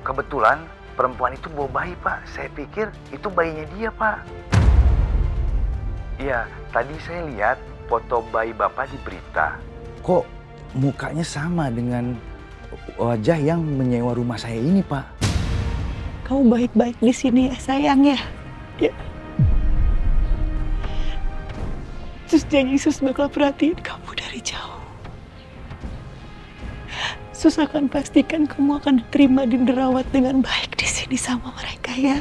Kebetulan perempuan itu bawa bayi, Pak. Saya pikir itu bayinya dia, Pak. Iya, tadi saya lihat foto bayi Bapak di berita. Kok mukanya sama dengan wajah yang menyewa rumah saya ini, Pak? Kau baik-baik di sini ya sayang ya. Ya. Sus janji Sus bakal perhatiin kamu dari jauh. Sus akan pastikan kamu akan diterima dan dirawat dengan baik di sini sama mereka ya.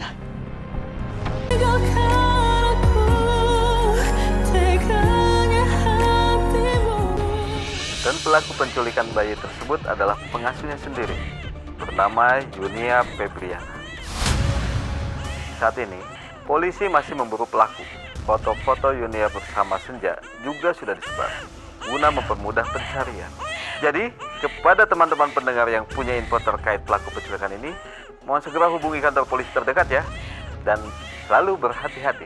Dan pelaku penculikan bayi tersebut adalah pengasuhnya sendiri, bernama Yunia Febriana. Saat ini, polisi masih memburu pelaku. Foto-foto Yunia bersama Senja juga sudah disebar, guna mempermudah pencarian. Jadi, kepada teman-teman pendengar yang punya info terkait pelaku penculikan ini, mohon segera hubungi kantor polisi terdekat ya, dan selalu berhati-hati.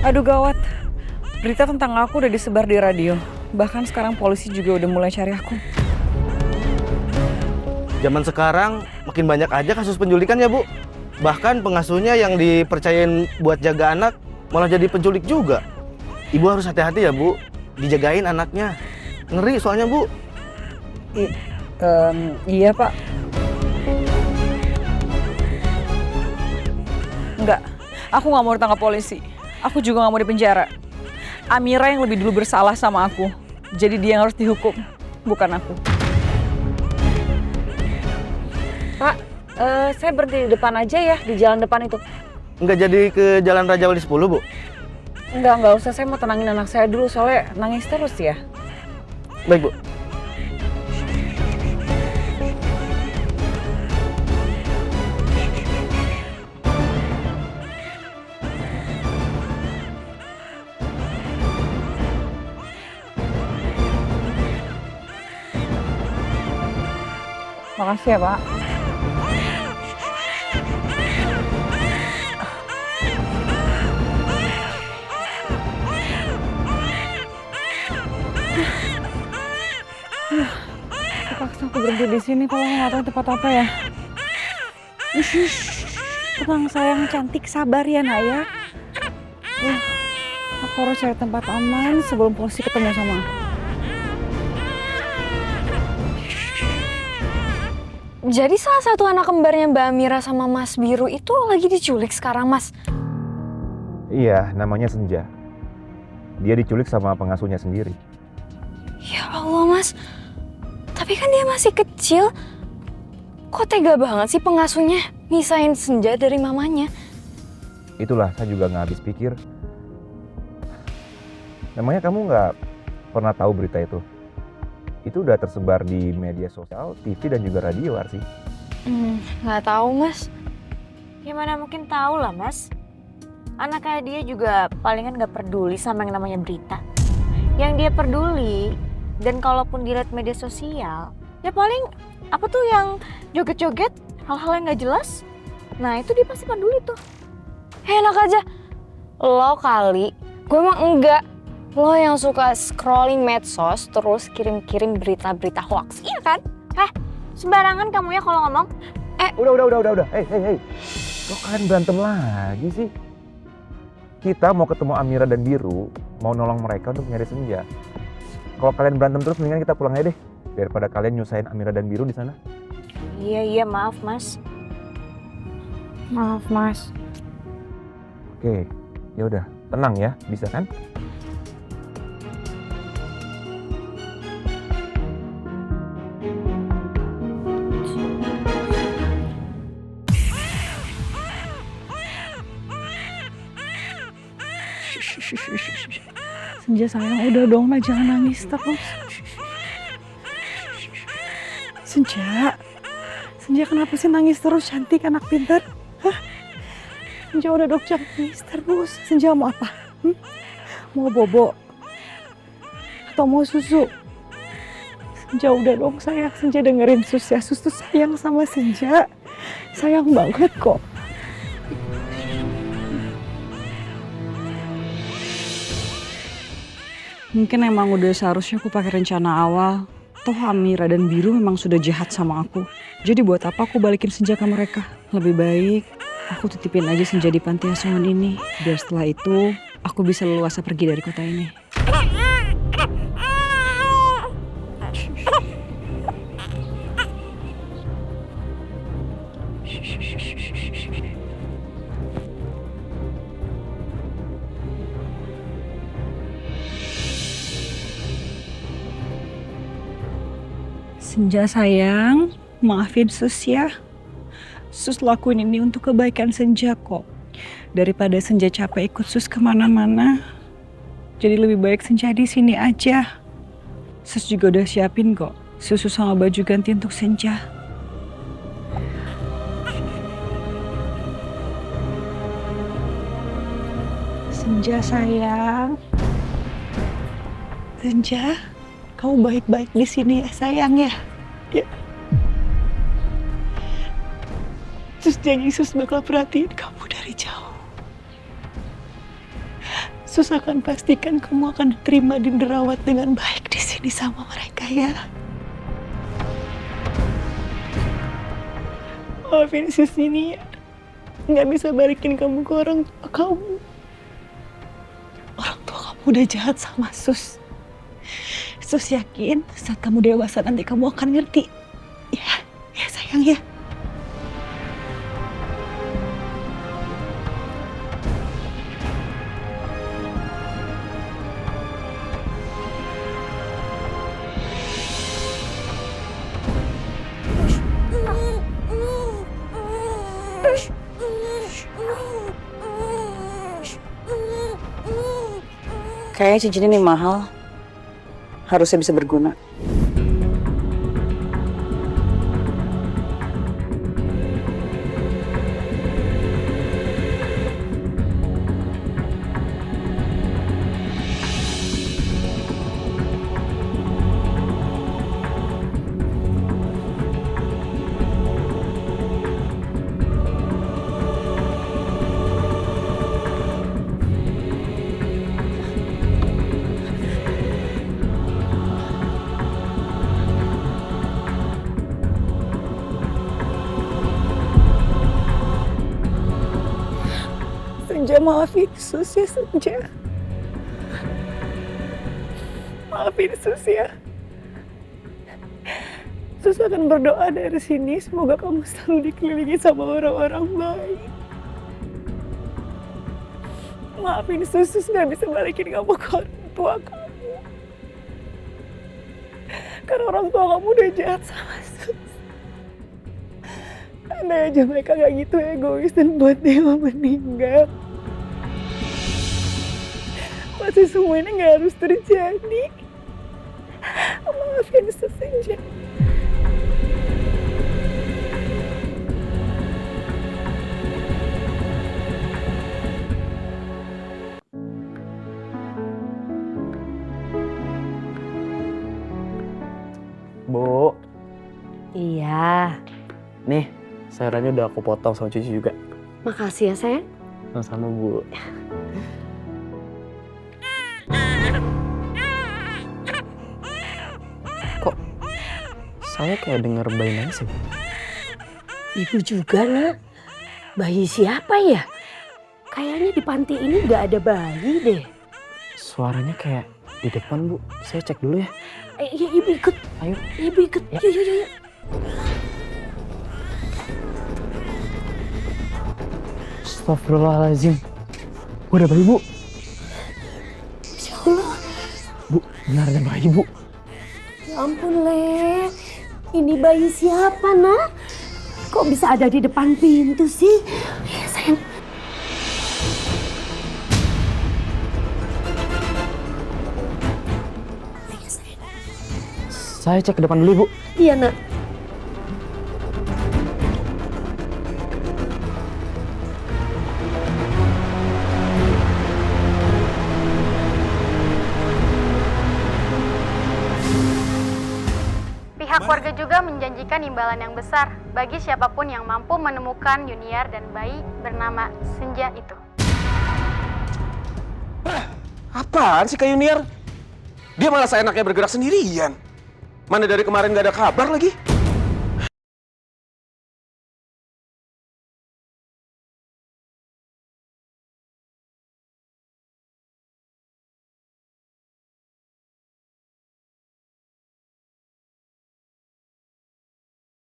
Aduh gawat, berita tentang aku udah disebar di radio. Bahkan sekarang polisi juga udah mulai cari aku. Zaman sekarang makin banyak aja kasus penculikan ya, Bu. Bahkan pengasuhnya yang dipercayain buat jaga anak malah jadi penculik juga. Ibu harus hati-hati ya, Bu. Dijagain anaknya. Ngeri soalnya, Bu. Iya, Pak. Enggak, aku nggak mau ditangkap polisi. Aku juga nggak mau dipenjara. Amira yang lebih dulu bersalah sama aku. Jadi dia yang harus dihukum, bukan aku. Pak, saya berhenti di depan aja ya, di jalan depan itu. Nggak jadi ke Jalan Raja Wali 10, Bu? Nggak usah. Saya mau tenangin anak saya dulu, soalnya nangis terus ya. Baik, Bu. Makasih ya, Pak. Terpaksa aku berhenti di sini kalau nggak tahu tempat apa ya. Tenang sayang, cantik, sabar ya nak ya. Aku harus cari tempat aman sebelum polisi ketemu sama aku. Jadi salah satu anak kembarnya Mbak Amira sama Mas Biru itu lagi diculik sekarang, Mas? Iya, namanya Senja. Dia diculik sama pengasuhnya sendiri. Ya Allah, Mas. Tapi kan dia masih kecil. Kok tega banget sih pengasuhnya misahin Senja dari mamanya? Itulah, saya juga nggak habis pikir. Namanya kamu nggak pernah tahu berita itu? Itu udah tersebar di media sosial, TV dan juga radio, Arsi. Nggak tahu, Mas. Gimana mungkin tahu lah, Mas. Anak kayak dia juga palingan nggak peduli sama yang namanya berita. Yang dia peduli, dan kalaupun dilihat media sosial, ya paling apa tuh yang joget-joget, hal-hal yang nggak jelas. Nah itu dia pasti peduli tuh. Enak aja. Lo kali, gue emang enggak. Lo yang suka scrolling medsos terus kirim-kirim berita-berita hoax, iya kan? Sembarangan kamu ya kalau ngomong. Udah. Hey. Kok kalian berantem lagi sih? Kita mau ketemu Amira dan Biru, mau nolong mereka untuk nyari Senja. Kalau kalian berantem terus, mendingan kita pulang aja deh. Daripada kalian nyusahin Amira dan Biru di sana. Iya, maaf, Mas. Maaf, Mas. Oke, ya udah, tenang ya, bisa kan? Senja sayang, udah dong, nah jangan nangis terus. Senja kenapa sih nangis terus, cantik anak pintar? Senja udah dong, jangan nangis terus. Senja mau apa? Mau bobo? Atau mau susu? Senja udah dong sayang, Senja dengerin Sus ya. Sus tuh sayang sama Senja. Sayang banget kok. Mungkin emang udah seharusnya aku pakai rencana awal. Toh Amira dan Biru memang sudah jahat sama aku. Jadi buat apa aku balikin Senja ke mereka? Lebih baik aku titipin aja Senja di panti asuhan ini. Biar setelah itu aku bisa leluasa pergi dari kota ini. Senja sayang, maafin Sus ya. Sus lakuin ini untuk kebaikan Senja kok. Daripada Senja capek ikut Sus kemana-mana, jadi lebih baik Senja di sini aja. Sus juga udah siapin kok susu sama baju ganti untuk Senja. Senja sayang. Senja, kamu baik-baik di sini ya sayang ya. Ya. Sus janji Sus bakal perhatiin kamu dari jauh. Sus akan pastikan kamu akan diterima dan dirawat dengan baik di sini sama mereka ya. Maafin Sus ini ya. Nggak bisa balikin kamu ke orang tua kamu. Orang tua kamu udah jahat sama Sus. Sus yakin saat kamu dewasa nanti kamu akan ngerti. Ya, ya sayang ya. Kayaknya cincin ini mahal. Harusnya bisa berguna. Senja maafin Sus ya Senja. Maafin Sus ya. Sus akan berdoa dari sini semoga kamu selalu dikelilingi sama orang-orang baik. Maafin Sus gak bisa balikin kamu ke orang tua kamu. Karena orang tua kamu udah jahat sama Sus. Andai aja mereka gak gitu egois dan buat Dewa meninggal. Pasti semua ini gak harus terjadi. Maafin Sus Senja. Bu, Iya, nih sayurannya udah aku potong sama cucu juga. makasih ya sayang. Sama-sama Bu. Kok saya kayak denger bayi nangis ya? Ibu juga nak. Bayi siapa ya? Kayaknya di panti ini nggak ada bayi deh. Suaranya kayak di depan Bu. Saya cek dulu ya. Ya, ibu ikut. Ayo. Ibu ikut. Ya. Yuk. Astagfirullahaladzim. Bu, ada bayi Bu. Insya Allah. Bu, benar ada bayi Bu. Ya ampun Le. Ini bayi siapa nak? Kok bisa ada di depan pintu sih? Ya sayang. Ayo sayang. Saya cek ke depan dulu Bu. Iya nak. Pihak keluarga juga menjanjikan imbalan yang besar bagi siapapun yang mampu menemukan Yuniar dan bayi bernama Senja itu. Apaan sih Kak Yuniar? Dia malah seenaknya bergerak sendirian. Mana dari kemarin gak ada kabar lagi?